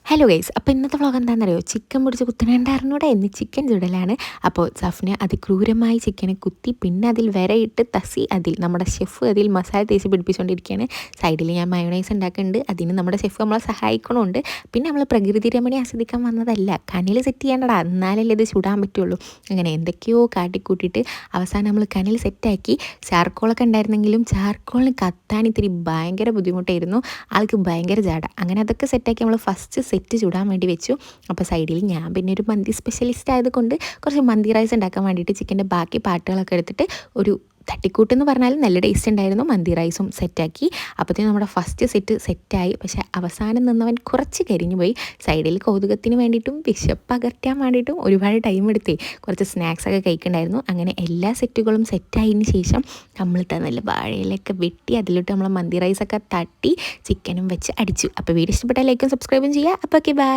Hello guys, അപ്പോൾ ഇന്നത്തെ vlog എന്താണെന്നറിയോ? ചിക്കൻ പൊടിച്ച് കുത്തണുണ്ടായിരുന്നൂടെ ഇന്ന് ചിക്കൻ ചുടലാണ്. അപ്പോൾ സഫ്ന അതിക്രൂരമായി ചിക്കനെ കുത്തി പിന്നെ അതിൽ വരയിട്ട് തസി നമ്മുടെ ഷെഫ് അതിൽ മസാല തേച്ച് പിടിപ്പിച്ചുകൊണ്ടിരിക്കുകയാണ്. സൈഡിൽ ഞാൻ മയോണൈസ് ഉണ്ടാക്കുന്നുണ്ട്. അതിന് നമ്മുടെ ഷെഫ് നമ്മളെ സഹായിക്കണമുണ്ട്. പിന്നെ നമ്മൾ പ്രകൃതി രമണി ആസ്വദിക്കാൻ വന്നതല്ല, കനൽ സെറ്റ് ചെയ്യേണ്ടടാ, എന്നാലല്ലേ ഇത് ചുടാൻ പറ്റുള്ളൂ. അങ്ങനെ എന്തൊക്കെയോ കാട്ടിക്കൂട്ടിയിട്ട് അവസാനം നമ്മൾ കനൽ സെറ്റാക്കി. ചാർക്കോളൊക്കെ ഉണ്ടായിരുന്നെങ്കിലും ചാർക്കോളിന് കത്താൻ ഇത്തിരി ഭയങ്കര ബുദ്ധിമുട്ടായിരുന്നു. ആൾക്ക് ഭയങ്കര ജാട. അങ്ങനെ അതൊക്കെ സെറ്റാക്കി നമ്മൾ ഫസ്റ്റ് സെറ്റ് ചുടാൻ വേണ്ടി വെച്ചു. അപ്പോൾ സൈഡിൽ ഞാൻ പിന്നെ ഒരു മന്തി സ്പെഷ്യലിസ്റ്റ് ആയതുകൊണ്ട് കുറച്ച് മന്തി റൈസ് ഉണ്ടാക്കാൻ വേണ്ടിയിട്ട് ചിക്കൻ്റെ ബാക്കി പാർട്ടുകളൊക്കെ എടുത്തിട്ട് ഒരു തട്ടിക്കൂട്ടെന്ന് പറഞ്ഞാലും നല്ല ടേസ്റ്റ് ഉണ്ടായിരുന്നു. മന്തി റൈസും സെറ്റാക്കി. അപ്പോഴത്തേനും നമ്മുടെ ഫസ്റ്റ് സെറ്റായി. പക്ഷേ അവസാനം നിന്നവൻ കുറച്ച് കരിഞ്ഞു പോയി. സൈഡിൽ കൗതുകത്തിന് വേണ്ടിയിട്ടും വിശപ്പ് അകറ്റാൻ വേണ്ടിയിട്ടും ഒരുപാട് ടൈം എടുത്തേ കുറച്ച് സ്നാക്സൊക്കെ കഴിക്കണ്ടായിരുന്നു. അങ്ങനെ എല്ലാ സെറ്റുകളും സെറ്റായതിന് ശേഷം നമ്മൾ നല്ല വാഴയിലൊക്കെ വെട്ടി അതിലോട്ട് നമ്മൾ മന്തി റൈസൊക്കെ തട്ടി ചിക്കനും വെച്ച് അടിച്ചു. അപ്പോൾ വീഡിയോ ഇഷ്ടപ്പെട്ടാൽ ലൈക്കും സബ്സ്ക്രൈബും ചെയ്യുക. അപ്പോൾ ഓക്കെ, ബൈ.